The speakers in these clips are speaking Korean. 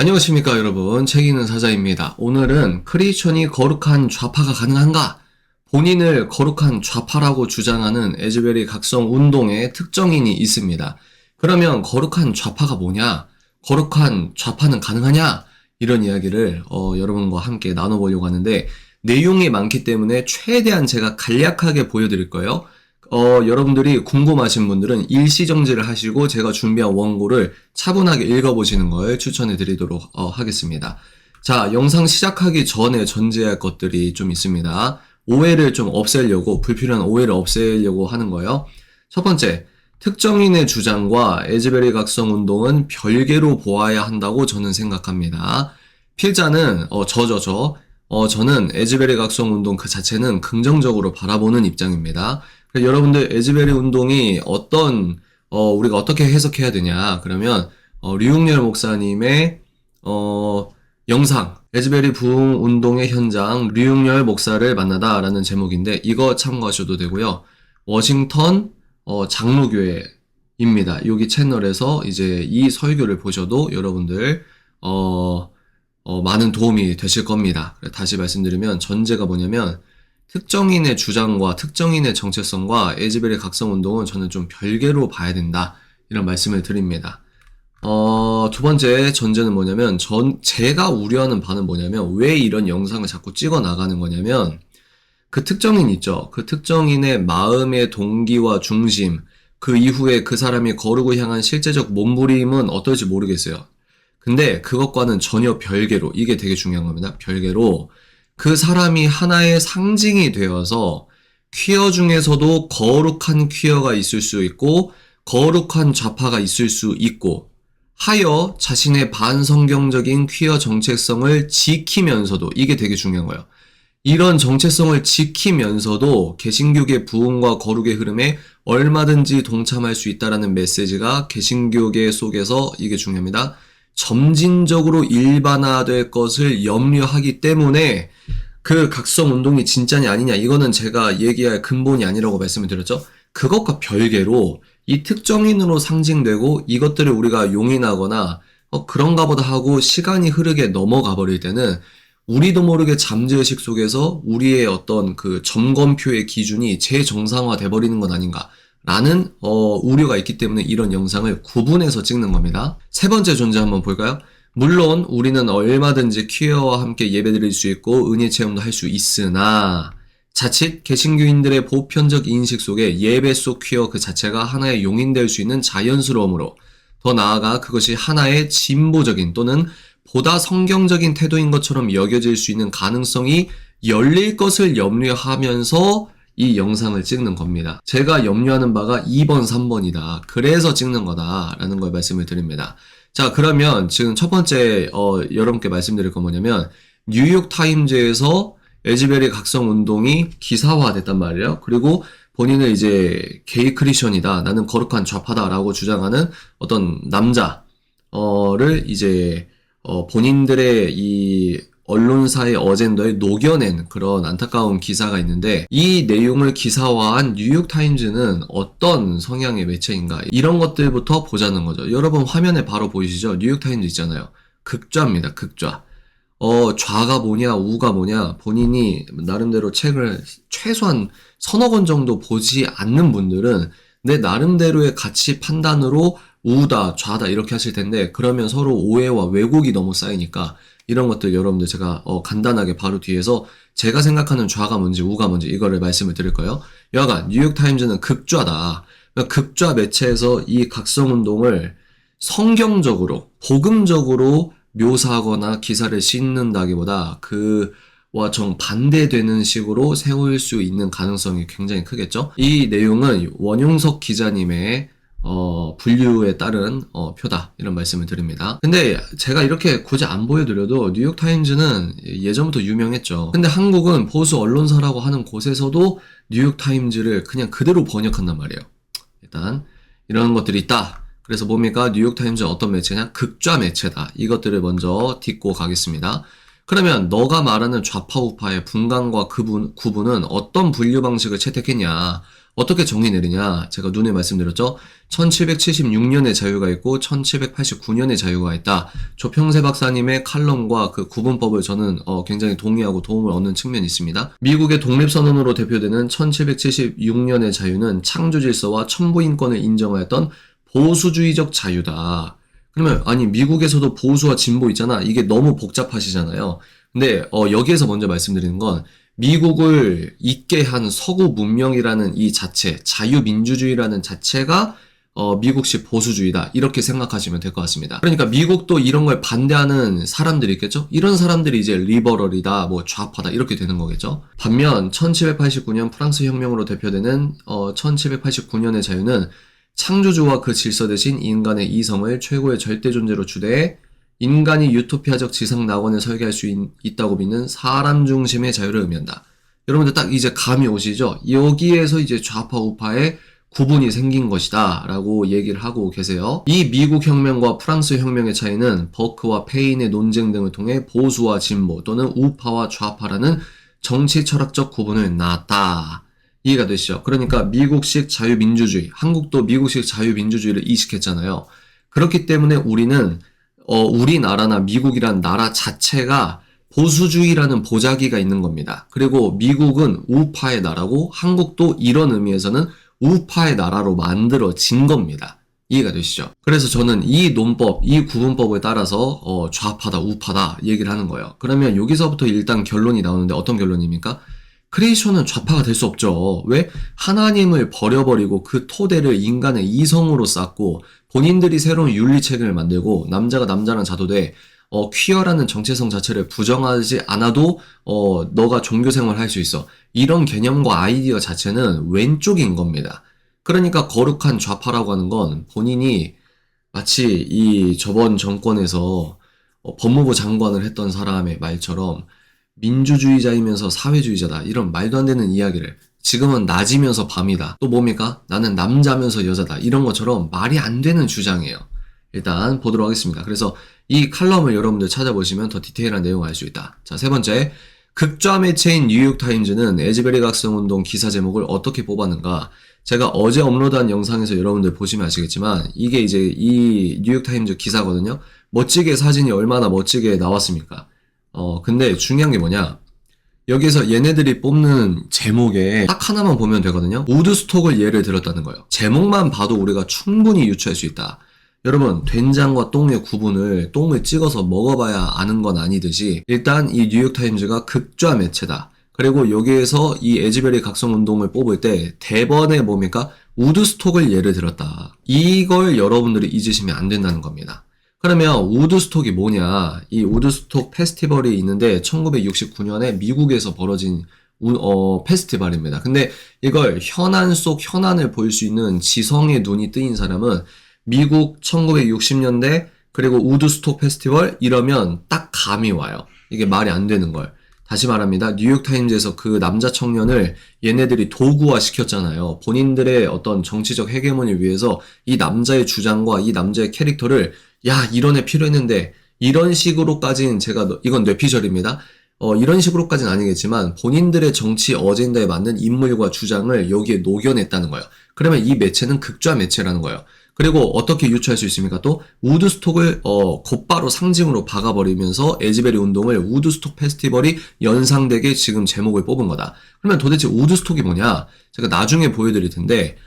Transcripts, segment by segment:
안녕하십니까 여러분, 책 읽는 사자입니다. 오늘은 크리스천이 거룩한 좌파가 가능한가? 본인을 거룩한 좌파라고 주장하는 에즈베리 각성 운동의 특정인이 있습니다. 그러면 거룩한 좌파가 뭐냐? 거룩한 좌파는 가능하냐? 이런 이야기를 여러분과 함께 나눠보려고 하는데, 내용이 많기 때문에 최대한 제가 간략하게 보여드릴 거예요. 여러분들이 궁금하신 분들은 일시정지를 하시고 제가 준비한 원고를 차분하게 읽어보시는 걸 추천해 드리도록 하겠습니다. 자, 영상 시작하기 전에 전제할 것들이 좀 있습니다. 오해를 좀 없애려고, 불필요한 오해를 없애려고 하는 거예요. 첫 번째, 특정인의 주장과 에즈베리 각성 운동은 별개로 보아야 한다고 저는 생각합니다. 필자는 저는 에즈베리 각성 운동 그 자체는 긍정적으로 바라보는 입장입니다. 여러분들 에즈베리 운동이 우리가 어떻게 해석해야 되냐 그러면 류웅열 목사님의 영상 에즈베리 부흥 운동의 현장 류웅열 목사를 만나다 라는 제목인데 이거 참고하셔도 되고요. 워싱턴 장로교회입니다. 여기 채널에서 이제 이 설교를 보셔도 여러분들 많은 도움이 되실 겁니다. 다시 말씀드리면 전제가 뭐냐면 특정인의 주장과 특정인의 정체성과 에즈베리 각성 운동은 저는 좀 별개로 봐야 된다. 이런 말씀을 드립니다. 두 번째 전제는 뭐냐면, 제가 우려하는 바는 뭐냐면, 왜 이런 영상을 자꾸 찍어 나가는 거냐면, 그 특정인 있죠? 그 특정인의 마음의 동기와 중심, 그 이후에 그 사람이 거룩을 향한 실제적 몸부림은 어떨지 모르겠어요. 근데 그것과는 전혀 별개로, 이게 되게 중요한 겁니다. 별개로, 그 사람이 하나의 상징이 되어서 퀴어 중에서도 거룩한 퀴어가 있을 수 있고 거룩한 좌파가 있을 수 있고 하여 자신의 반성경적인 퀴어 정체성을 지키면서도 이게 되게 중요한 거예요. 이런 정체성을 지키면서도 개신교계 부흥과 거룩의 흐름에 얼마든지 동참할 수 있다라는 메시지가 개신교계 속에서 이게 중요합니다. 점진적으로 일반화될 것을 염려하기 때문에 그 각성 운동이 진짜냐 아니냐 이거는 제가 얘기할 근본이 아니라고 말씀을 드렸죠. 그것과 별개로 이 특정인으로 상징되고 이것들을 우리가 용인하거나 그런가 보다 하고 시간이 흐르게 넘어가 버릴 때는 우리도 모르게 잠재의식 속에서 우리의 어떤 그 점검표의 기준이 재정상화 돼버리는 건 아닌가 라는 우려가 있기 때문에 이런 영상을 구분해서 찍는 겁니다. 세 번째 존재 한번 볼까요? 물론 우리는 얼마든지 퀴어와 함께 예배드릴 수 있고 은혜 체험도 할 수 있으나 자칫 개신교인들의 보편적 인식 속에 예배 속 퀴어 그 자체가 하나의 용인될 수 있는 자연스러움으로 더 나아가 그것이 하나의 진보적인 또는 보다 성경적인 태도인 것처럼 여겨질 수 있는 가능성이 열릴 것을 염려하면서 이 영상을 찍는 겁니다. 제가 염려하는 바가 2번, 3번이다. 그래서 찍는 거다라는 걸 말씀을 드립니다. 자, 그러면 지금 첫 번째 여러분께 말씀드릴 건 뭐냐면 뉴욕타임즈에서 에즈베리 각성 운동이 기사화됐단 말이에요. 그리고 본인은 이제 게이 크리스천이다. 나는 거룩한 좌파다라고 주장하는 어떤 남자를 이제 본인들의 이 언론사의 어젠더에 녹여낸 그런 안타까운 기사가 있는데 이 내용을 기사화한 뉴욕타임즈는 어떤 성향의 매체인가 이런 것들부터 보자는 거죠. 여러분 화면에 바로 보이시죠? 뉴욕타임즈 있잖아요. 극좌입니다. 극좌. 좌가 뭐냐 우가 뭐냐 본인이 나름대로 책을 최소한 서너 권 정도 보지 않는 분들은 내 나름대로의 가치 판단으로 우다 좌다 이렇게 하실 텐데 그러면 서로 오해와 왜곡이 너무 쌓이니까 이런 것들 여러분들 제가 간단하게 바로 뒤에서 제가 생각하는 좌가 뭔지 우가 뭔지 이거를 말씀을 드릴 거예요. 여하간 뉴욕타임즈는 극좌다. 그러니까 극좌 매체에서 이 각성운동을 성경적으로 복음적으로 묘사하거나 기사를 싣는다기보다 그와 정반대되는 식으로 세울 수 있는 가능성이 굉장히 크겠죠. 이 내용은 원용석 기자님의 분류에 따른 표다 이런 말씀을 드립니다. 근데 제가 이렇게 굳이 안 보여드려도 뉴욕타임즈는 예전부터 유명했죠. 근데 한국은 보수 언론사라고 하는 곳에서도 뉴욕타임즈를 그냥 그대로 번역한단 말이에요. 일단 이런 것들이 있다. 그래서 뭡니까? 뉴욕타임즈는 어떤 매체냐? 극좌 매체다. 이것들을 먼저 딛고 가겠습니다. 그러면 너가 말하는 좌파 우파의 분간과 구분은 어떤 분류 방식을 채택했냐? 어떻게 정의 내리냐? 제가 눈에 말씀드렸죠? 1776년의 자유가 있고 1789년의 자유가 있다. 조평세 박사님의 칼럼과 그 구분법을 저는 굉장히 동의하고 도움을 얻는 측면이 있습니다. 미국의 독립선언으로 대표되는 1776년의 자유는 창조질서와 천부인권을 인정하였던 보수주의적 자유다. 그러면 아니 미국에서도 보수와 진보 있잖아. 이게 너무 복잡하시잖아요. 근데 여기에서 먼저 말씀드리는 건 미국을 있게 한 서구 문명이라는 이 자체, 자유민주주의라는 자체가 미국식 보수주의다. 이렇게 생각하시면 될 것 같습니다. 그러니까 미국도 이런 걸 반대하는 사람들이 있겠죠? 이런 사람들이 이제 리버럴이다, 뭐 좌파다 이렇게 되는 거겠죠? 반면 1789년 프랑스 혁명으로 대표되는 1789년의 자유는 창조주와 그 질서 대신 인간의 이성을 최고의 절대 존재로 주되해 인간이 유토피아적 지상 낙원을 설계할 수 있다고 믿는 사람 중심의 자유를 의미한다. 여러분들 딱 이제 감이 오시죠? 여기에서 이제 좌파 우파의 구분이 생긴 것이다 라고 얘기를 하고 계세요. 이 미국 혁명과 프랑스 혁명의 차이는 버크와 페인의 논쟁 등을 통해 보수와 진보 또는 우파와 좌파라는 정치 철학적 구분을 낳았다. 이해가 되시죠? 그러니까 미국식 자유민주주의, 한국도 미국식 자유민주주의를 이식했잖아요. 그렇기 때문에 우리는 우리나라나 미국이란 나라 자체가 보수주의라는 보자기가 있는 겁니다. 그리고 미국은 우파의 나라고 한국도 이런 의미에서는 우파의 나라로 만들어진 겁니다. 이해가 되시죠? 그래서 저는 이 논법, 이 구분법을 따라서 좌파다, 우파다 얘기를 하는 거예요. 그러면 여기서부터 일단 결론이 나오는데 어떤 결론입니까? 크리에이션은 좌파가 될 수 없죠. 왜? 하나님을 버려버리고 그 토대를 인간의 이성으로 쌓고 본인들이 새로운 윤리체계를 만들고 남자가 남자랑 자도 돼. 퀴어라는 정체성 자체를 부정하지 않아도 너가 종교생활 할 수 있어. 이런 개념과 아이디어 자체는 왼쪽인 겁니다. 그러니까 거룩한 좌파라고 하는 건 본인이 마치 이 저번 정권에서 법무부 장관을 했던 사람의 말처럼 민주주의자이면서 사회주의자다. 이런 말도 안 되는 이야기를 지금은 낮이면서 밤이다. 또 뭡니까? 나는 남자면서 여자다. 이런 것처럼 말이 안 되는 주장이에요. 일단 보도록 하겠습니다. 그래서 이 칼럼을 여러분들 찾아보시면 더 디테일한 내용을 알 수 있다. 자, 세 번째. 극좌 매체인 뉴욕타임즈는 에즈베리 각성운동 기사 제목을 어떻게 뽑았는가? 제가 어제 업로드한 영상에서 여러분들 보시면 아시겠지만 이게 이제 이 뉴욕타임즈 기사거든요. 멋지게 사진이 얼마나 멋지게 나왔습니까? 근데 중요한 게 뭐냐? 여기서 얘네들이 뽑는 제목에 딱 하나만 보면 되거든요. 우드스톡을 예를 들었다는 거예요. 제목만 봐도 우리가 충분히 유추할 수 있다. 여러분, 된장과 똥의 구분을 똥을 찍어서 먹어봐야 아는 건 아니듯이 일단 이 뉴욕타임즈가 극좌 매체다. 그리고 여기에서 이 에즈베리 각성운동을 뽑을 때 대번에 뭡니까? 우드스톡을 예를 들었다. 이걸 여러분들이 잊으시면 안 된다는 겁니다. 그러면 우드스톡이 뭐냐? 이 우드스톡 페스티벌이 있는데 1969년에 미국에서 벌어진 페스티벌입니다. 근데 이걸 현안 속 현안을 볼 수 있는 지성의 눈이 뜨인 사람은 미국 1960년대 그리고 우드스톡 페스티벌 이러면 딱 감이 와요. 이게 말이 안 되는 걸. 다시 말합니다. 뉴욕타임즈에서 그 남자 청년을 얘네들이 도구화 시켰잖아요. 본인들의 어떤 정치적 헤게모니를 위해서 이 남자의 주장과 이 남자의 캐릭터를 야, 이런 애 필요했는데 이런 식으로까지는 이건 뇌피셜입니다. 이런 식으로까지는 아니겠지만 본인들의 정치 어젠다에 맞는 인물과 주장을 여기에 녹여냈다는 거예요. 그러면 이 매체는 극좌 매체라는 거예요. 그리고 어떻게 유추할 수 있습니까? 또 우드스톡을 곧바로 상징으로 박아버리면서 에즈베리 운동을 우드스톡 페스티벌이 연상되게 지금 제목을 뽑은 거다. 그러면 도대체 우드스톡이 뭐냐? 제가 나중에 보여드릴 텐데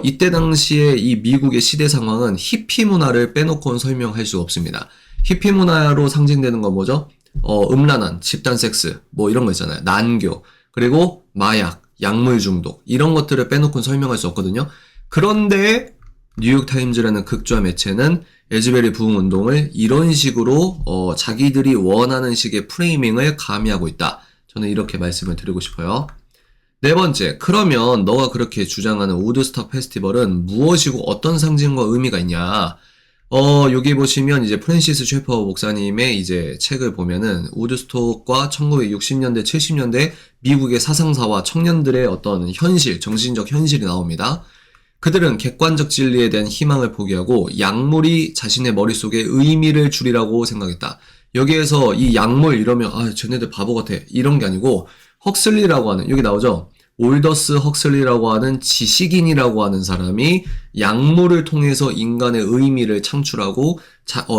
이때 당시에 이 미국의 시대 상황은 히피 문화를 빼놓고는 설명할 수 없습니다. 히피 문화로 상징되는 건 뭐죠? 음란한, 집단 섹스, 뭐 이런 거 있잖아요. 난교, 그리고 마약, 약물 중독 이런 것들을 빼놓고는 설명할 수 없거든요. 그런데 뉴욕타임즈라는 극좌 매체는 에즈베리 부흥 운동을 이런 식으로 자기들이 원하는 식의 프레이밍을 가미하고 있다. 저는 이렇게 말씀을 드리고 싶어요. 네 번째, 그러면 너가 그렇게 주장하는 우드스톡 페스티벌은 무엇이고 어떤 상징과 의미가 있냐? 여기 보시면 이제 프랜시스 셰퍼 목사님의 이제 책을 보면은 우드스톡과 1960년대, 70년대 미국의 사상사와 청년들의 어떤 현실, 정신적 현실이 나옵니다. 그들은 객관적 진리에 대한 희망을 포기하고 약물이 자신의 머릿속에 의미를 주리라고 생각했다. 여기에서 이 약물 이러면 쟤네들 바보 같아 이런 게 아니고 헉슬리라고 하는 여기 나오죠. 올더스 헉슬리라고 하는 지식인이라고 하는 사람이 약물을 통해서 인간의 의미를 창출하고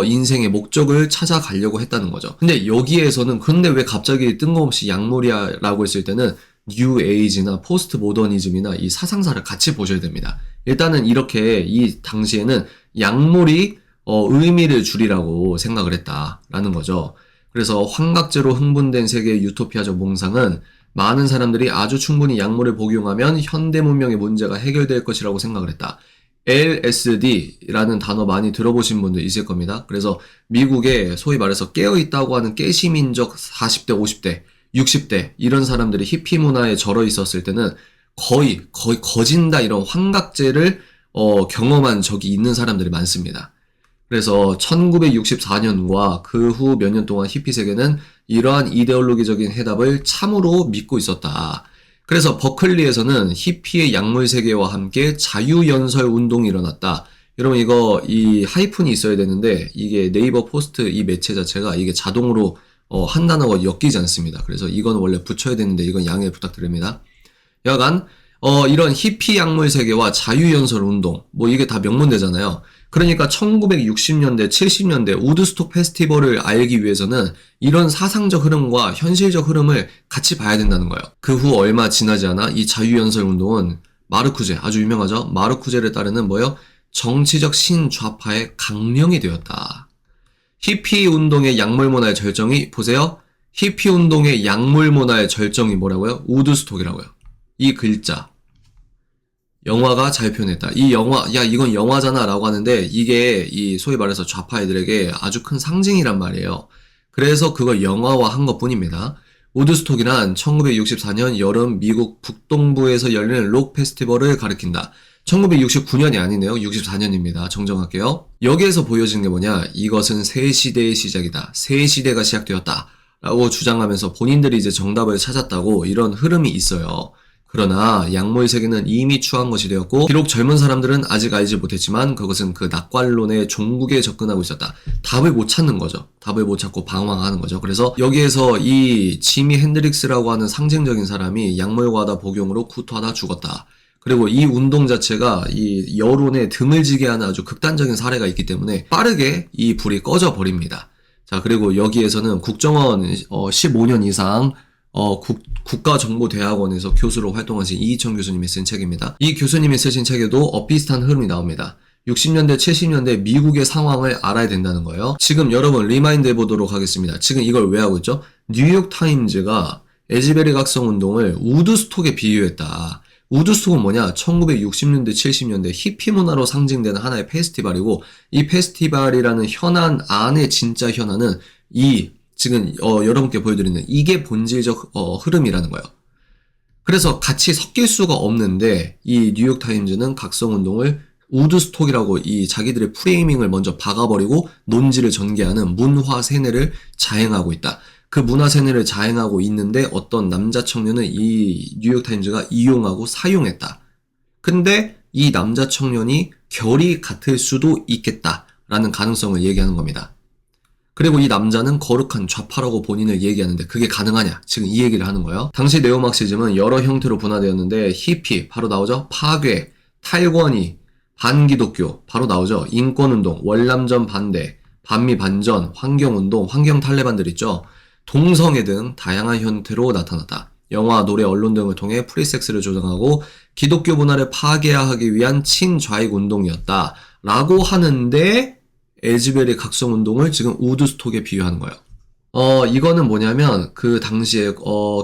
인생의 목적을 찾아가려고 했다는 거죠. 근데 여기에서는 근데 왜 갑자기 뜬금없이 약물이야 라고 했을 때는 뉴 에이지나 포스트 모더니즘이나 이 사상사를 같이 보셔야 됩니다. 일단은 이렇게 이 당시에는 약물이 의미를 주리라고 생각을 했다라는 거죠. 그래서 환각제로 흥분된 세계의 유토피아적 몽상은 많은 사람들이 아주 충분히 약물을 복용하면 현대 문명의 문제가 해결될 것이라고 생각을 했다. LSD라는 단어 많이 들어보신 분들 있을 겁니다. 그래서 미국에 소위 말해서 깨어있다고 하는 깨시민적 40대, 50대, 60대 이런 사람들이 히피 문화에 절어 있었을 때는 거의 거진다 이런 환각제를 경험한 적이 있는 사람들이 많습니다. 그래서 1964년과 그 후 몇 년 동안 히피 세계는 이러한 이데올로기적인 해답을 참으로 믿고 있었다. 그래서 버클리에서는 히피의 약물 세계와 함께 자유연설 운동이 일어났다. 여러분 이 하이픈이 있어야 되는데 이게 네이버 포스트 이 매체 자체가 이게 자동으로 한 단어가 엮이지 않습니다. 그래서 이건 원래 붙여야 되는데 이건 양해 부탁드립니다. 여하간 이런 히피 약물 세계와 자유연설 운동 이게 다 명문대잖아요. 그러니까 1960년대, 70년대 우드스톡 페스티벌을 알기 위해서는 이런 사상적 흐름과 현실적 흐름을 같이 봐야 된다는 거예요. 그 후 얼마 지나지 않아 이 자유연설 운동은 마르쿠제, 아주 유명하죠. 마르쿠제를 따르는 정치적 신좌파의 강령이 되었다. 히피 운동의 약물 문화의 절정이 보세요. 히피 운동의 약물 문화의 절정이 뭐라고요? 우드스톡이라고요. 이 글자. 영화가 잘 표현했다. 이 영화, 야, 이건 영화잖아 라고 하는데 이게 이 소위 말해서 좌파 애들에게 아주 큰 상징이란 말이에요. 그래서 그걸 영화화한 것 뿐입니다. 우드스톡이란 1964년 여름 미국 북동부에서 열리는 록 페스티벌을 가리킨다. 1969년이 아니네요. 64년입니다. 정정할게요. 여기에서 보여지는 게 뭐냐? 이것은 새 시대의 시작이다. 새 시대가 시작되었다. 라고 주장하면서 본인들이 이제 정답을 찾았다고 이런 흐름이 있어요. 그러나 약물 세계는 이미 추한 것이 되었고 비록 젊은 사람들은 아직 알지 못했지만 그것은 그 낙관론의 종국에 접근하고 있었다. 답을 못 찾는 거죠. 답을 못 찾고 방황하는 거죠. 그래서 여기에서 이 지미 핸드릭스라고 하는 상징적인 사람이 약물 과다 복용으로 구토하다 죽었다. 그리고 이 운동 자체가 이 여론에 드물지게 하는 아주 극단적인 사례가 있기 때문에 빠르게 이 불이 꺼져 버립니다. 자, 그리고 여기에서는 국정원 15년 이상 국가정보대학원에서 교수로 활동하신 이희천 교수님이 쓴 책입니다. 이 교수님이 쓰신 책에도 비슷한 흐름이 나옵니다. 60년대, 70년대 미국의 상황을 알아야 된다는 거예요. 지금 여러분 리마인드 해보도록 하겠습니다. 지금 이걸 왜 하고 있죠? 뉴욕타임즈가 에즈베리 각성 운동을 우드스톡에 비유했다. 우드스톡은 뭐냐? 1960년대, 70년대 히피 문화로 상징되는 하나의 페스티벌이고 이 페스티벌이라는 현안 안에 진짜 현안은 지금 여러분께 보여드리는 이게 본질적 흐름이라는 거예요. 그래서 같이 섞일 수가 없는데 이 뉴욕타임즈는 각성운동을 우드스톡이라고 이 자기들의 프레이밍을 먼저 박아버리고 논지를 전개하는 문화 세뇌를 자행하고 있다. 그 문화 세뇌를 자행하고 있는데 어떤 남자 청년을 이 뉴욕타임즈가 이용하고 사용했다. 근데 이 남자 청년이 결이 같을 수도 있겠다라는 가능성을 얘기하는 겁니다. 그리고 이 남자는 거룩한 좌파라고 본인을 얘기하는데 그게 가능하냐? 지금 이 얘기를 하는 거예요. 당시 네오막시즘은 여러 형태로 분화되었는데 히피 바로 나오죠. 파괴, 탈권위, 반기독교 바로 나오죠. 인권운동, 월남전 반대, 반미 반전, 환경운동, 환경 탈레반들 있죠. 동성애 등 다양한 형태로 나타났다. 영화, 노래, 언론 등을 통해 프리섹스를 조장하고 기독교 문화를 파괴하기 위한 친좌익 운동이었다. 라고 하는데 에즈베리 각성운동을 지금 우드스톡에 비유하는 거예요. 이거는 뭐냐면 그 당시에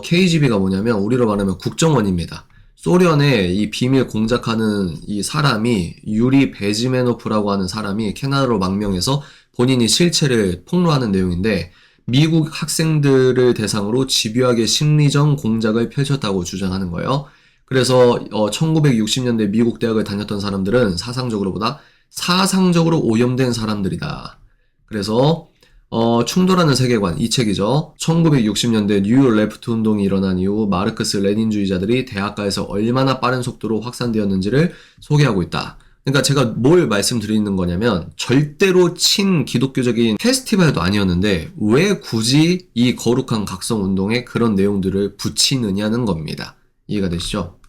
KGB가 뭐냐면 우리로 말하면 국정원입니다. 소련의 이 비밀 공작하는 이 사람이 유리 베지메노프라고 하는 사람이 캐나다로 망명해서 본인이 실체를 폭로하는 내용인데 미국 학생들을 대상으로 집요하게 심리전 공작을 펼쳤다고 주장하는 거예요. 그래서 1960년대 미국 대학을 다녔던 사람들은 사상적으로 오염된 사람들이다. 그래서 충돌하는 세계관 이 책이죠. 1960년대 뉴 레프트 운동이 일어난 이후 마르크스 레닌주의자들이 대학가에서 얼마나 빠른 속도로 확산되었는지를 소개하고 있다. 그러니까 제가 뭘 말씀드리는 거냐면 절대로 친기독교적인 페스티벌도 아니었는데 왜 굳이 이 거룩한 각성운동에 그런 내용들을 붙이느냐는 겁니다. 이해가 되시죠?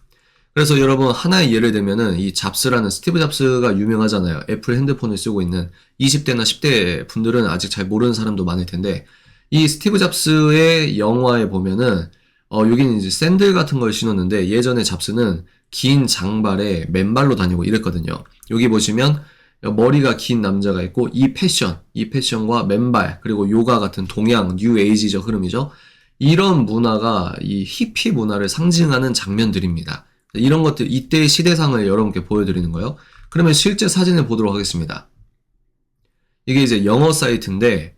그래서 여러분 하나의 예를 들면은 이 잡스라는 스티브 잡스가 유명하잖아요. 애플 핸드폰을 쓰고 있는 20대나 10대 분들은 아직 잘 모르는 사람도 많을 텐데 이 스티브 잡스의 영화에 보면은 여기는 이제 샌들 같은 걸 신었는데 예전에 잡스는 긴 장발에 맨발로 다니고 이랬거든요. 여기 보시면 머리가 긴 남자가 있고 이 패션과 맨발 그리고 요가 같은 동양 뉴 에이지적 흐름이죠. 이런 문화가 이 히피 문화를 상징하는 장면들입니다. 이런 것들 이때의 시대상을 여러분께 보여드리는 거예요. 그러면 실제 사진을 보도록 하겠습니다. 이게 이제 영어 사이트인데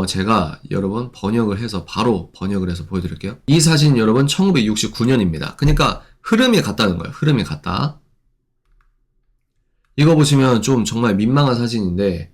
제가 여러분 바로 번역을 해서 보여드릴게요. 이 사진 여러분 1969년입니다. 그러니까 흐름이 같다는 거예요. 흐름이 같다. 이거 보시면 좀 정말 민망한 사진인데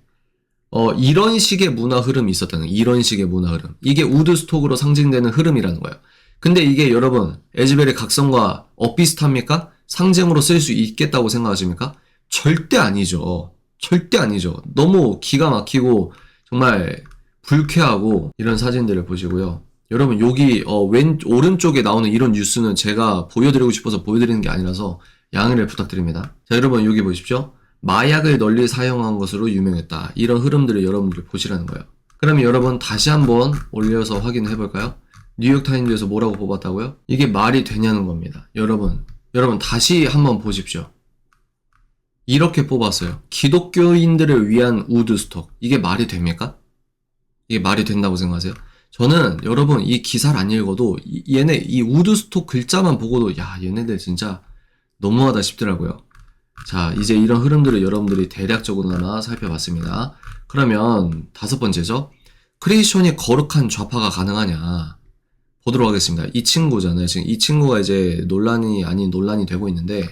이런 식의 문화 흐름이 있었다는 거예요. 이런 식의 문화 흐름. 이게 우드스톡으로 상징되는 흐름이라는 거예요. 근데 이게 여러분 에즈벨의 각성과 엇비슷합니까? 상징으로 쓸 수 있겠다고 생각하십니까? 절대 아니죠. 절대 아니죠. 너무 기가 막히고 정말 불쾌하고 이런 사진들을 보시고요. 여러분 여기 오른쪽에 나오는 이런 뉴스는 제가 보여드리고 싶어서 보여드리는 게 아니라서 양해를 부탁드립니다. 자 여러분 여기 보십시오. 마약을 널리 사용한 것으로 유명했다. 이런 흐름들을 여러분들이 보시라는 거예요. 그러면 여러분 다시 한번 올려서 확인해 볼까요? 뉴욕타임즈에서 뭐라고 뽑았다고요? 이게 말이 되냐는 겁니다. 여러분 다시 한번 보십시오. 이렇게 뽑았어요. 기독교인들을 위한 우드스톡. 이게 말이 됩니까? 이게 말이 된다고 생각하세요? 저는 여러분 이 기사를 안 읽어도 이 우드스톡 글자만 보고도 야 얘네들 진짜 너무하다 싶더라고요. 자 이제 이런 흐름들을 여러분들이 대략적으로나마 살펴봤습니다. 그러면 다섯 번째죠. 크리스천이 거룩한 좌파가 가능하냐 보도록 하겠습니다. 이 친구잖아요. 지금 이 친구가 이제 논란이 아닌 논란이 되고 있는데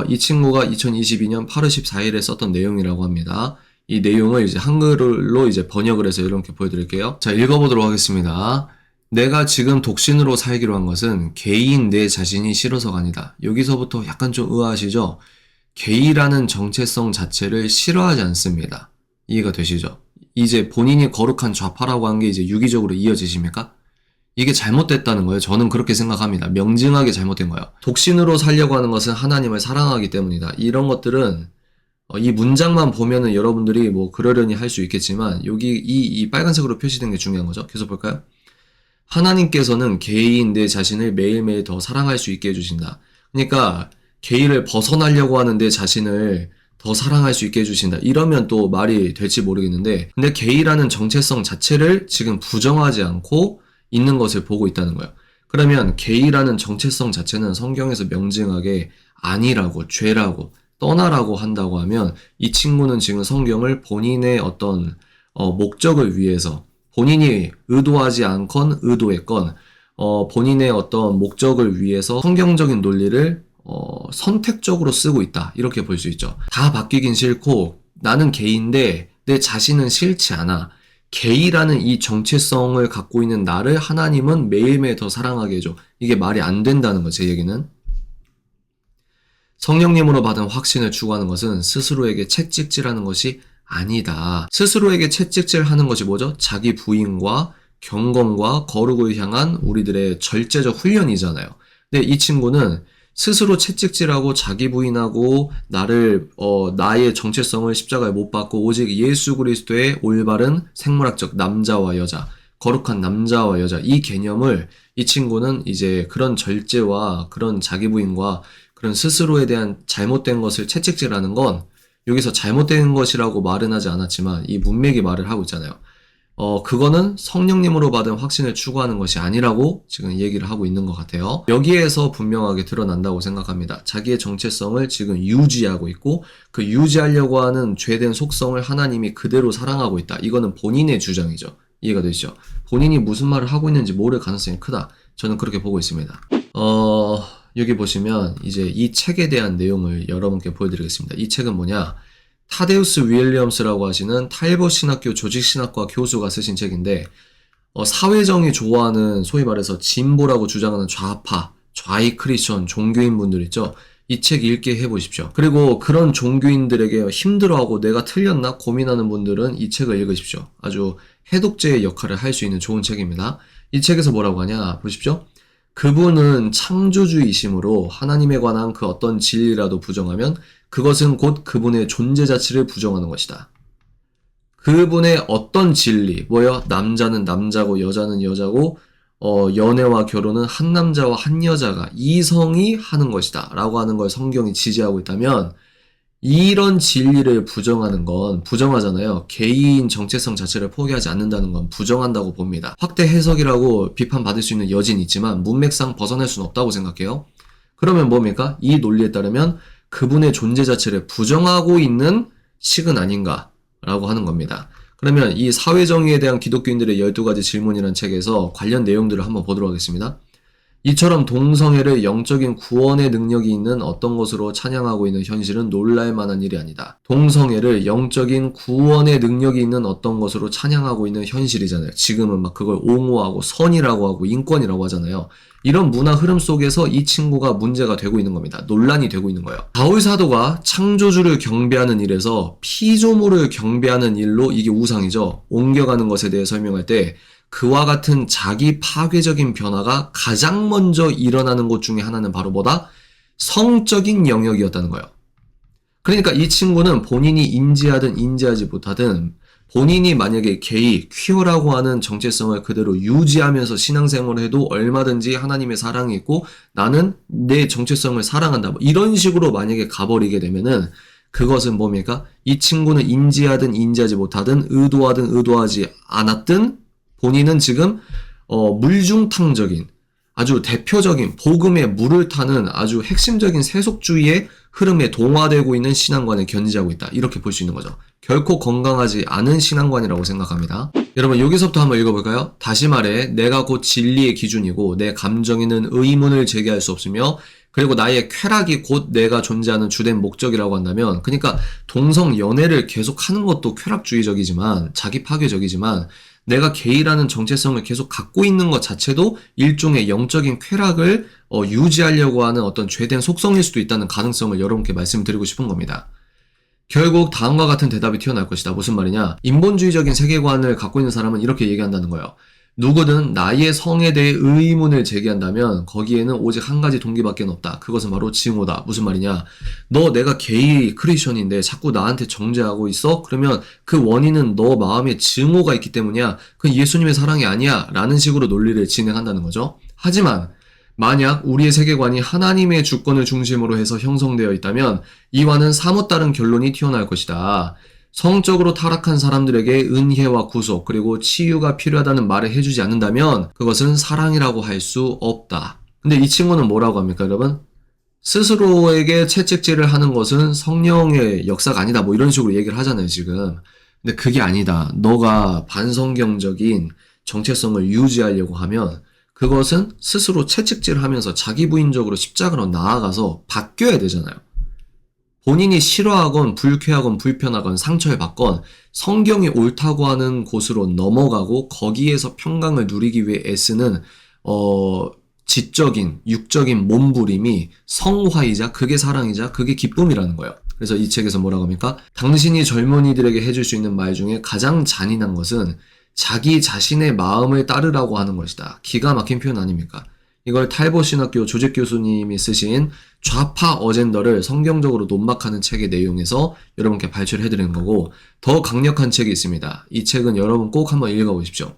이 친구가 2022년 8월 14일에 썼던 내용이라고 합니다. 이 내용을 이제 한글로 이제 번역을 해서 이렇게 보여드릴게요. 자, 읽어보도록 하겠습니다. 내가 지금 독신으로 살기로 한 것은 게이인 내 자신이 싫어서가 아니다. 여기서부터 약간 좀 의아하시죠? 게이라는 정체성 자체를 싫어하지 않습니다. 이해가 되시죠? 이제 본인이 거룩한 좌파라고 한 게 이제 유기적으로 이어지십니까? 이게 잘못됐다는 거예요. 저는 그렇게 생각합니다. 명징하게 잘못된 거예요. 독신으로 살려고 하는 것은 하나님을 사랑하기 때문이다. 이런 것들은 이 문장만 보면은 여러분들이 뭐 그러려니 할 수 있겠지만 여기 이 빨간색으로 표시된 게 중요한 거죠. 계속 볼까요? 하나님께서는 게이인 내 자신을 매일매일 더 사랑할 수 있게 해주신다. 그러니까 게이를 벗어나려고 하는 내 자신을 더 사랑할 수 있게 해주신다. 이러면 또 말이 될지 모르겠는데 근데 게이라는 정체성 자체를 지금 부정하지 않고 있는 것을 보고 있다는 거예요. 그러면 게이라는 정체성 자체는 성경에서 명징하게 아니라고 죄라고 떠나라고 한다고 하면 이 친구는 지금 성경을 본인의 어떤 목적을 위해서 본인이 의도하지 않건 의도했건 본인의 어떤 목적을 위해서 성경적인 논리를 선택적으로 쓰고 있다. 이렇게 볼 수 있죠. 다 바뀌긴 싫고 나는 게이인데 내 자신은 싫지 않아. 게이라는 이 정체성을 갖고 있는 나를 하나님은 매일매일 더 사랑하게 해줘. 이게 말이 안 된다는 거죠. 제 얘기는. 성령님으로 받은 확신을 추구하는 것은 스스로에게 채찍질하는 것이 아니다. 스스로에게 채찍질하는 것이 뭐죠? 자기 부인과 경건과 거룩을 향한 우리들의 절제적 훈련이잖아요. 근데 이 친구는 스스로 채찍질하고 자기 부인하고 나의 정체성을 십자가에 못 박고 오직 예수 그리스도의 올바른 생물학적 남자와 여자, 거룩한 남자와 여자 이 개념을 이 친구는 이제 그런 절제와 그런 자기 부인과 그런 스스로에 대한 잘못된 것을 채찍질하는 건 여기서 잘못된 것이라고 말은 하지 않았지만 이 문맥이 말을 하고 있잖아요. 그거는 성령님으로 받은 확신을 추구하는 것이 아니라고 지금 얘기를 하고 있는 것 같아요. 여기에서 분명하게 드러난다고 생각합니다. 자기의 정체성을 지금 유지하고 있고 그 유지하려고 하는 죄된 속성을 하나님이 그대로 사랑하고 있다. 이거는 본인의 주장이죠. 이해가 되시죠? 본인이 무슨 말을 하고 있는지 모를 가능성이 크다. 저는 그렇게 보고 있습니다. 여기 보시면 이제 이 책에 대한 내용을 여러분께 보여드리겠습니다. 이 책은 뭐냐? 타데우스 윌리엄스라고 하시는 탈버 신학교 조직신학과 교수가 쓰신 책인데 사회정이 좋아하는 소위 말해서 진보라고 주장하는 좌파, 좌익 크리스천 종교인 분들 있죠. 이 책 읽게 해보십시오. 그리고 그런 종교인들에게 힘들어하고 내가 틀렸나 고민하는 분들은 이 책을 읽으십시오. 아주 해독제의 역할을 할 수 있는 좋은 책입니다. 이 책에서 뭐라고 하냐 보십시오. 그분은 창조주이심으로 하나님에 관한 그 어떤 진리라도 부정하면 그것은 곧 그분의 존재 자체를 부정하는 것이다. 그분의 어떤 진리, 뭐요? 남자는 남자고 여자는 여자고 연애와 결혼은 한 남자와 한 여자가 이성이 하는 것이다 라고 하는 걸 성경이 지지하고 있다면 이런 진리를 부정하는 건 부정하잖아요. 개인 정체성 자체를 포기하지 않는다는 건 부정한다고 봅니다. 확대 해석이라고 비판받을 수 있는 여지는 있지만 문맥상 벗어날 수는 없다고 생각해요. 그러면 뭡니까? 이 논리에 따르면 그분의 존재 자체를 부정하고 있는 식은 아닌가라고 하는 겁니다. 그러면 이 사회정의에 대한 기독교인들의 12가지 질문이라는 책에서 관련 내용들을 한번 보도록 하겠습니다. 이처럼 동성애를 영적인 구원의 능력이 있는 어떤 것으로 찬양하고 있는 현실은 놀랄 만한 일이 아니다. 동성애를 영적인 구원의 능력이 있는 어떤 것으로 찬양하고 있는 현실이잖아요. 지금은 막 그걸 옹호하고 선이라고 하고 인권이라고 하잖아요. 이런 문화 흐름 속에서 이 친구가 문제가 되고 있는 겁니다. 논란이 되고 있는 거예요. 바울 사도가 창조주를 경배하는 일에서 피조물을 경배하는 일로 이게 우상이죠. 옮겨가는 것에 대해 설명할 때 그와 같은 자기 파괴적인 변화가 가장 먼저 일어나는 곳 중에 하나는 바로 뭐다? 성적인 영역이었다는 거예요. 그러니까 이 친구는 본인이 인지하든 인지하지 못하든 본인이 만약에 게이, 퀴어라고 하는 정체성을 그대로 유지하면서 신앙생활을 해도 얼마든지 하나님의 사랑이 있고 나는 내 정체성을 사랑한다. 뭐 이런 식으로 만약에 가버리게 되면은 그것은 뭡니까? 이 친구는 인지하든 인지하지 못하든 의도하든 의도하지 않았든 본인은 지금 물중탕적인 아주 대표적인 복음의 물을 타는 아주 핵심적인 세속주의의 흐름에 동화되고 있는 신앙관을 견지하고 있다. 이렇게 볼 수 있는 거죠. 결코 건강하지 않은 신앙관이라고 생각합니다. 여러분 여기서부터 한번 읽어볼까요? 다시 말해 내가 곧 진리의 기준이고 내 감정에는 의문을 제기할 수 없으며 그리고 나의 쾌락이 곧 내가 존재하는 주된 목적이라고 한다면 그러니까 동성 연애를 계속 하는 것도 쾌락주의적이지만 자기 파괴적이지만 내가 게이라는 정체성을 계속 갖고 있는 것 자체도 일종의 영적인 쾌락을 유지하려고 하는 어떤 죄된 속성일 수도 있다는 가능성을 여러분께 말씀드리고 싶은 겁니다. 결국 다음과 같은 대답이 튀어나올 것이다. 무슨 말이냐? 인본주의적인 세계관을 갖고 있는 사람은 이렇게 얘기한다는 거예요. 누구든 나의 성에 대해 의문을 제기한다면 거기에는 오직 한 가지 동기밖에 없다. 그것은 바로 증오다. 무슨 말이냐? 너 내가 게이 크리스천인데 자꾸 나한테 정죄하고 있어? 그러면 그 원인은 너 마음에 증오가 있기 때문이야. 그건 예수님의 사랑이 아니야. 라는 식으로 논리를 진행한다는 거죠. 하지만 만약 우리의 세계관이 하나님의 주권을 중심으로 해서 형성되어 있다면 이와는 사뭇 다른 결론이 튀어나올 것이다. 성적으로 타락한 사람들에게 은혜와 구속 그리고 치유가 필요하다는 말을 해주지 않는다면 그것은 사랑이라고 할 수 없다. 근데 이 친구는 뭐라고 합니까 여러분? 스스로에게 채찍질을 하는 것은 성령의 역사가 아니다 뭐 이런 식으로 얘기를 하잖아요 지금. 근데 그게 아니다. 너가 반성경적인 정체성을 유지하려고 하면 그것은 스스로 채찍질하면서 자기 부인적으로 십자가로 나아가서 바뀌어야 되잖아요. 본인이 싫어하건 불쾌하건 불편하건 상처를 받건 성경이 옳다고 하는 곳으로 넘어가고 거기에서 평강을 누리기 위해 애쓰는 지적인 육적인 몸부림이 성화이자 그게 사랑이자 그게 기쁨이라는 거예요. 그래서 이 책에서 뭐라고 합니까? 당신이 젊은이들에게 해줄 수 있는 말 중에 가장 잔인한 것은 자기 자신의 마음을 따르라고 하는 것이다. 기가 막힌 표현 아닙니까? 이걸 탈봇신학교 조직 교수님이 쓰신 좌파 어젠더를 성경적으로 논박하는 책의 내용에서 여러분께 발췌를 해드리는 거고 더 강력한 책이 있습니다. 이 책은 여러분 꼭 한번 읽어보십시오.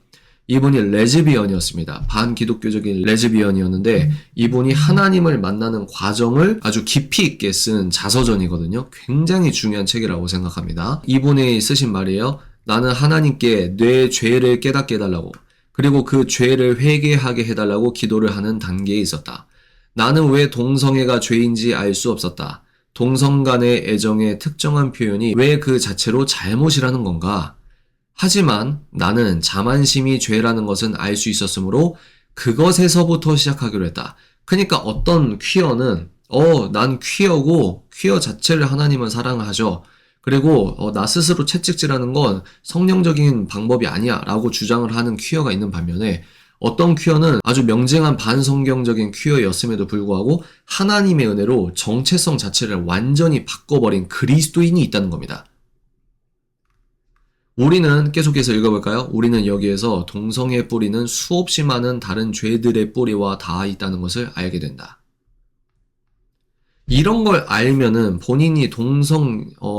이분이 레즈비언이었습니다. 반기독교적인 레즈비언이었는데 이분이 하나님을 만나는 과정을 아주 깊이 있게 쓴 자서전이거든요. 굉장히 중요한 책이라고 생각합니다. 이분이 쓰신 말이에요. 나는 하나님께 내 죄를 깨닫게 해달라고 그리고 그 죄를 회개하게 해달라고 기도를 하는 단계에 있었다. 나는 왜 동성애가 죄인지 알 수 없었다. 동성 간의 애정의 특정한 표현이 왜 그 자체로 잘못이라는 건가? 하지만 나는 자만심이 죄라는 것은 알 수 있었으므로 그것에서부터 시작하기로 했다. 그러니까 어떤 퀴어는 난 퀴어고 퀴어 자체를 하나님은 사랑하죠. 그리고 나 스스로 채찍질하는 건 성령적인 방법이 아니야 라고 주장을 하는 퀴어가 있는 반면에 어떤 퀴어는 아주 명징한 반성경적인 퀴어였음에도 불구하고 하나님의 은혜로 정체성 자체를 완전히 바꿔버린 그리스도인이 있다는 겁니다. 우리는 계속해서 읽어볼까요? 우리는 여기에서 동성의 뿌리는 수없이 많은 다른 죄들의 뿌리와 닿아 있다는 것을 알게 된다. 이런 걸 알면은 본인이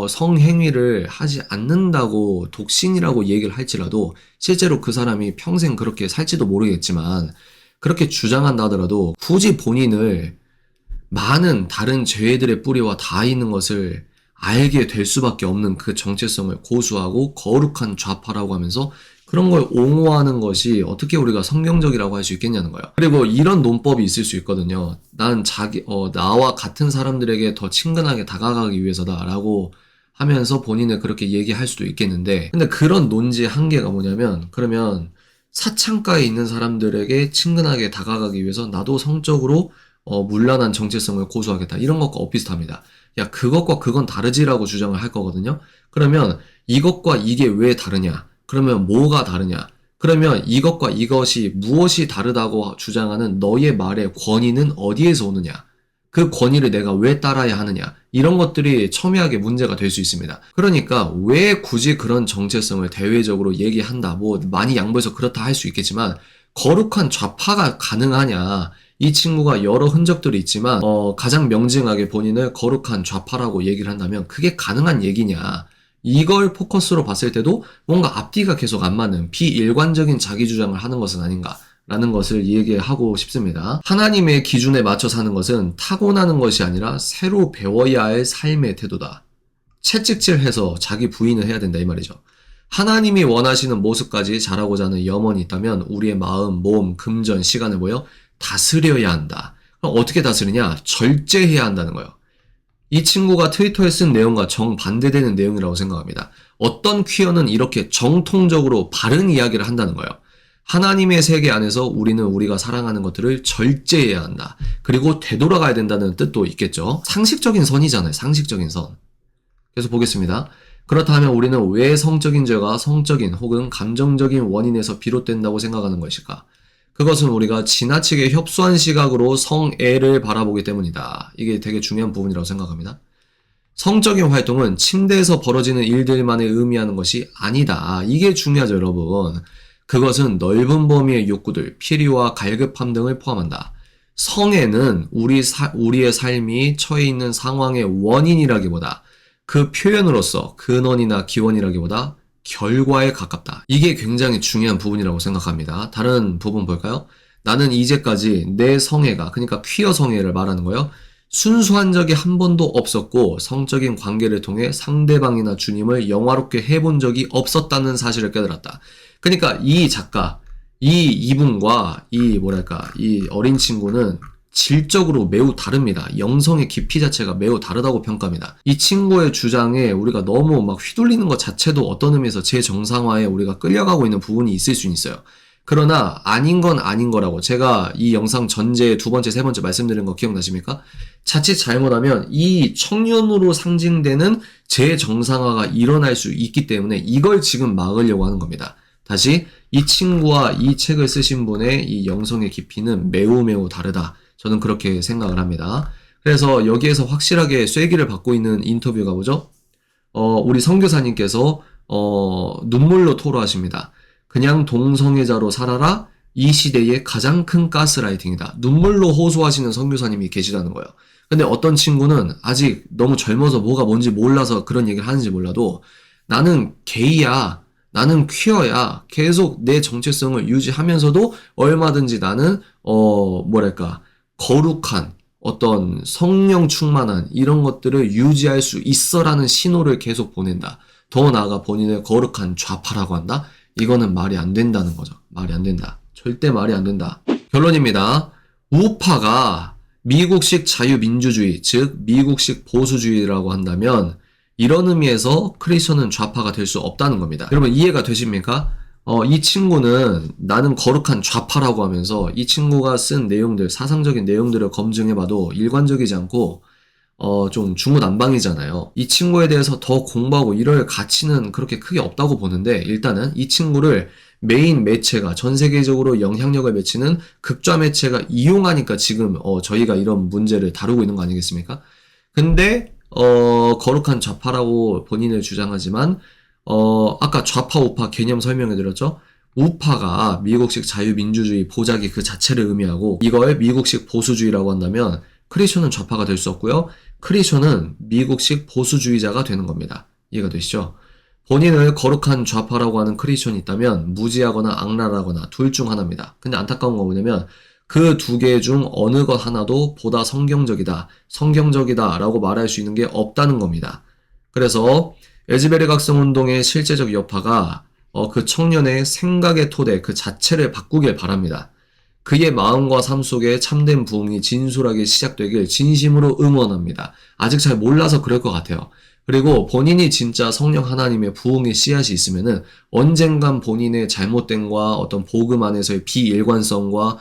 성행위를 하지 않는다고 독신이라고 얘기를 할지라도 실제로 그 사람이 평생 그렇게 살지도 모르겠지만 그렇게 주장한다 하더라도 굳이 본인을 많은 다른 죄들의 뿌리와 닿아 있는 것을 알게 될 수밖에 없는 그 정체성을 고수하고 거룩한 좌파라고 하면서 그런 걸 옹호하는 것이 어떻게 우리가 성경적이라고 할 수 있겠냐는 거예요. 그리고 이런 논법이 있을 수 있거든요. 난 나와 같은 사람들에게 더 친근하게 다가가기 위해서다라고 하면서 본인을 그렇게 얘기할 수도 있겠는데, 근데 그런 논지의 한계가 뭐냐면, 그러면 사창가에 있는 사람들에게 친근하게 다가가기 위해서 나도 성적으로 문란한 정체성을 고수하겠다. 이런 것과 엇비슷합니다. 야, 그것과 그건 다르지라고 주장을 할 거거든요. 그러면 이것과 이게 왜 다르냐? 그러면 뭐가 다르냐? 그러면 이것과 이것이 무엇이 다르다고 주장하는 너의 말의 권위는 어디에서 오느냐? 그 권위를 내가 왜 따라야 하느냐? 이런 것들이 첨예하게 문제가 될 수 있습니다. 그러니까 왜 굳이 그런 정체성을 대외적으로 얘기한다? 뭐 많이 양보해서 그렇다 할 수 있겠지만 거룩한 좌파가 가능하냐? 이 친구가 여러 흔적들이 있지만 가장 명징하게 본인을 거룩한 좌파라고 얘기를 한다면 그게 가능한 얘기냐? 이걸 포커스로 봤을 때도 뭔가 앞뒤가 계속 안 맞는 비일관적인 자기 주장을 하는 것은 아닌가라는 것을 얘기하고 싶습니다. 하나님의 기준에 맞춰 사는 것은 타고나는 것이 아니라 새로 배워야 할 삶의 태도다. 채찍질해서 자기 부인을 해야 된다 이 말이죠. 하나님이 원하시는 모습까지 자라고자 하는 염원이 있다면 우리의 마음, 몸, 금전, 시간을 모여 다스려야 한다. 그럼 어떻게 다스리냐? 절제해야 한다는 거예요. 이 친구가 트위터에 쓴 내용과 정반대되는 내용이라고 생각합니다. 어떤 퀴어는 이렇게 정통적으로 바른 이야기를 한다는 거예요. 하나님의 세계 안에서 우리는 우리가 사랑하는 것들을 절제해야 한다. 그리고 되돌아가야 된다는 뜻도 있겠죠. 상식적인 선이잖아요. 상식적인 선. 그래서 보겠습니다. 그렇다면 우리는 왜 성적인 죄가 성적인 혹은 감정적인 원인에서 비롯된다고 생각하는 것일까? 그것은 우리가 지나치게 협소한 시각으로 성애를 바라보기 때문이다. 이게 되게 중요한 부분이라고 생각합니다. 성적인 활동은 침대에서 벌어지는 일들만을 의미하는 것이 아니다. 이게 중요하죠, 여러분. 그것은 넓은 범위의 욕구들, 필요와 갈급함 등을 포함한다. 성애는 우리의 삶이 처해 있는 상황의 원인이라기보다 그 표현으로서 근원이나 기원이라기보다 결과에 가깝다. 이게 굉장히 중요한 부분이라고 생각합니다. 다른 부분 볼까요? 나는 이제까지 내 성애가, 그러니까 퀴어 성애를 말하는 거예요. 순수한 적이 한 번도 없었고 성적인 관계를 통해 상대방이나 주님을 영화롭게 해본 적이 없었다는 사실을 깨달았다. 그러니까 이 작가, 이분과 이 어린 친구는 질적으로 매우 다릅니다. 영성의 깊이 자체가 매우 다르다고 평가합니다. 이 친구의 주장에 우리가 너무 막 휘둘리는 것 자체도 어떤 의미에서 제 정상화에 우리가 끌려가고 있는 부분이 있을 수는 있어요. 그러나 아닌 건 아닌 거라고 제가 이 영상 전제 두 번째, 세 번째 말씀드린 거 기억나십니까? 자칫 잘못하면 이 청년으로 상징되는 제 정상화가 일어날 수 있기 때문에 이걸 지금 막으려고 하는 겁니다. 다시 이 친구와 이 책을 쓰신 분의 이 영성의 깊이는 매우 매우 다르다. 저는 그렇게 생각을 합니다. 그래서 여기에서 확실하게 쐐기를 받고 있는 인터뷰가 뭐죠? 우리 선교사님께서 눈물로 토로하십니다. 그냥 동성애자로 살아라. 이 시대의 가장 큰 가스라이팅이다. 눈물로 호소하시는 선교사님이 계시다는 거예요. 근데 어떤 친구는 아직 너무 젊어서 뭐가 뭔지 몰라서 그런 얘기를 하는지 몰라도 나는 게이야. 나는 퀴어야. 계속 내 정체성을 유지하면서도 얼마든지 나는 거룩한 어떤 성령 충만한 이런 것들을 유지할 수 있어라는 신호를 계속 보낸다. 더 나아가 본인을 거룩한 좌파라고 한다? 이거는 말이 안 된다는 거죠. 말이 안 된다. 절대 말이 안 된다. 결론입니다. 우파가 미국식 자유민주주의, 즉 미국식 보수주의라고 한다면 이런 의미에서 크리스천은 좌파가 될 수 없다는 겁니다. 여러분 이해가 되십니까? 이 친구는 나는 거룩한 좌파라고 하면서 이 친구가 쓴 내용들, 사상적인 내용들을 검증해봐도 일관적이지 않고 좀 중구난방이잖아요. 이 친구에 대해서 더 공부하고 이럴 가치는 그렇게 크게 없다고 보는데 일단은 이 친구를 메인 매체가 전 세계적으로 영향력을 미치는 극좌 매체가 이용하니까 지금 저희가 이런 문제를 다루고 있는 거 아니겠습니까? 근데 거룩한 좌파라고 본인을 주장하지만 아까 좌파 우파 개념 설명해 드렸죠? 우파가 미국식 자유민주주의 보자기 그 자체를 의미하고 이걸 미국식 보수주의라고 한다면 크리스천은 좌파가 될 수 없고요. 크리스천은 미국식 보수주의자가 되는 겁니다. 이해가 되시죠? 본인을 거룩한 좌파라고 하는 크리스천이 있다면 무지하거나 악랄하거나 둘 중 하나입니다. 근데 안타까운 건 뭐냐면 그 두 개 중 어느 것 하나도 보다 성경적이다 라고 말할 수 있는 게 없다는 겁니다. 그래서 에즈베리 각성운동의 실제적 여파가 그 청년의 생각의 토대 그 자체를 바꾸길 바랍니다. 그의 마음과 삶 속에 참된 부흥이 진솔하게 시작되길 진심으로 응원합니다. 아직 잘 몰라서 그럴 것 같아요. 그리고 본인이 진짜 성령 하나님의 부흥의 씨앗이 있으면은 언젠간 본인의 잘못됨과 어떤 복음 안에서의 비일관성과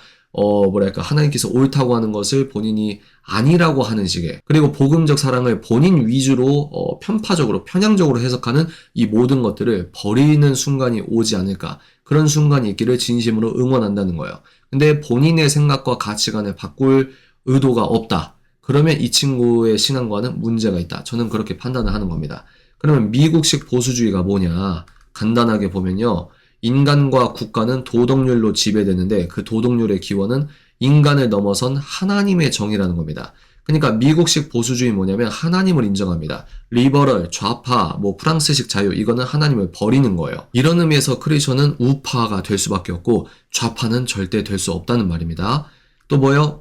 하나님께서 옳다고 하는 것을 본인이 아니라고 하는 식의, 그리고 복음적 사랑을 본인 위주로 편파적으로 편향적으로 해석하는 이 모든 것들을 버리는 순간이 오지 않을까, 그런 순간이 있기를 진심으로 응원한다는 거예요. 근데 본인의 생각과 가치관을 바꿀 의도가 없다. 그러면 이 친구의 신앙과는 문제가 있다. 저는 그렇게 판단을 하는 겁니다. 그러면 미국식 보수주의가 뭐냐? 간단하게 보면요. 인간과 국가는 도덕률로 지배되는데 그 도덕률의 기원은 인간을 넘어선 하나님의 정의라는 겁니다. 그러니까 미국식 보수주의 뭐냐면 하나님을 인정합니다. 리버럴, 좌파, 프랑스식 자유, 이거는 하나님을 버리는 거예요. 이런 의미에서 크리스천은 우파가 될 수밖에 없고 좌파는 절대 될 수 없다는 말입니다. 또 뭐요?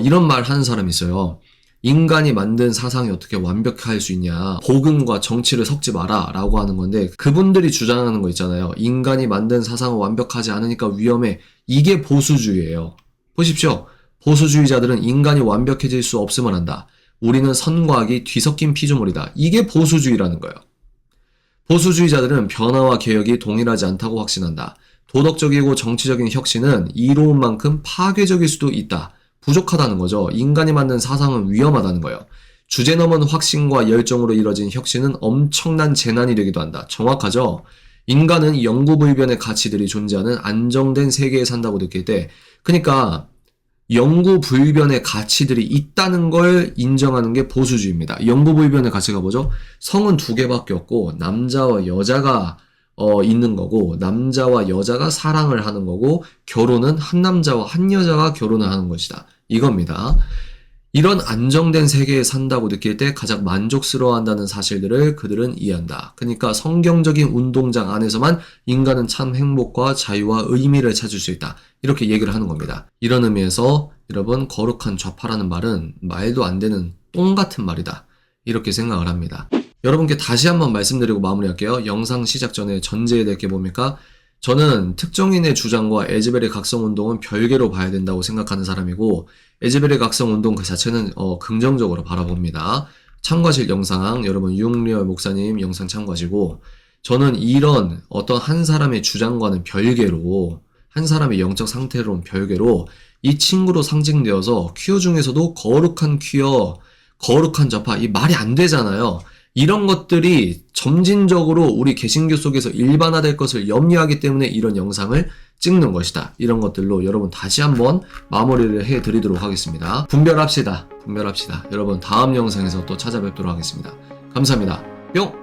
이런 말 하는 사람이 있어요. 인간이 만든 사상이 어떻게 완벽할 수 있냐, 복음과 정치를 섞지 마라 라고 하는 건데, 그분들이 주장하는 거 있잖아요. 인간이 만든 사상은 완벽하지 않으니까 위험해. 이게 보수주의예요. 보십시오. 보수주의자들은 인간이 완벽해질 수 없음을 한다. 우리는 선과 악이 뒤섞인 피조물이다. 이게 보수주의라는 거예요. 보수주의자들은 변화와 개혁이 동일하지 않다고 확신한다. 도덕적이고 정치적인 혁신은 이로운 만큼 파괴적일 수도 있다. 부족하다는 거죠. 인간이 만든 사상은 위험하다는 거예요. 주제 넘은 확신과 열정으로 이뤄진 혁신은 엄청난 재난이 되기도 한다. 정확하죠? 인간은 영구불변의 가치들이 존재하는 안정된 세계에 산다고 느낄 때, 그러니까 영구불변의 가치들이 있다는 걸 인정하는 게 보수주의입니다. 영구불변의 가치가 뭐죠? 성은 두 개밖에 없고 남자와 여자가 있는 거고, 남자와 여자가 사랑을 하는 거고, 결혼은 한 남자와 한 여자가 결혼을 하는 것이다. 이겁니다. 이런 안정된 세계에 산다고 느낄 때 가장 만족스러워한다는 사실들을 그들은 이해한다. 그러니까 성경적인 운동장 안에서만 인간은 참 행복과 자유와 의미를 찾을 수 있다. 이렇게 얘기를 하는 겁니다. 이런 의미에서 여러분, 거룩한 좌파라는 말은 말도 안 되는 똥 같은 말이다. 이렇게 생각을 합니다. 여러분께 다시 한번 말씀드리고 마무리할게요. 영상 시작 전에 전제에 대해 뭡니까? 저는 특정인의 주장과 에즈베리 각성운동은 별개로 봐야 된다고 생각하는 사람이고, 에즈베리 각성운동 그 자체는 긍정적으로 바라봅니다. 참고하실 영상, 여러분 유흥리얼 목사님 영상 참고하시고, 저는 이런 어떤 한 사람의 주장과는 별개로, 한 사람의 영적 상태로는 별개로 이 친구로 상징되어서 퀴어 중에서도 거룩한 퀴어, 거룩한 좌파, 이 말이 안 되잖아요. 이런 것들이 점진적으로 우리 개신교 속에서 일반화될 것을 염려하기 때문에 이런 영상을 찍는 것이다. 이런 것들로 여러분 다시 한번 마무리를 해드리도록 하겠습니다. 분별합시다. 여러분 다음 영상에서 또 찾아뵙도록 하겠습니다. 감사합니다. 뿅!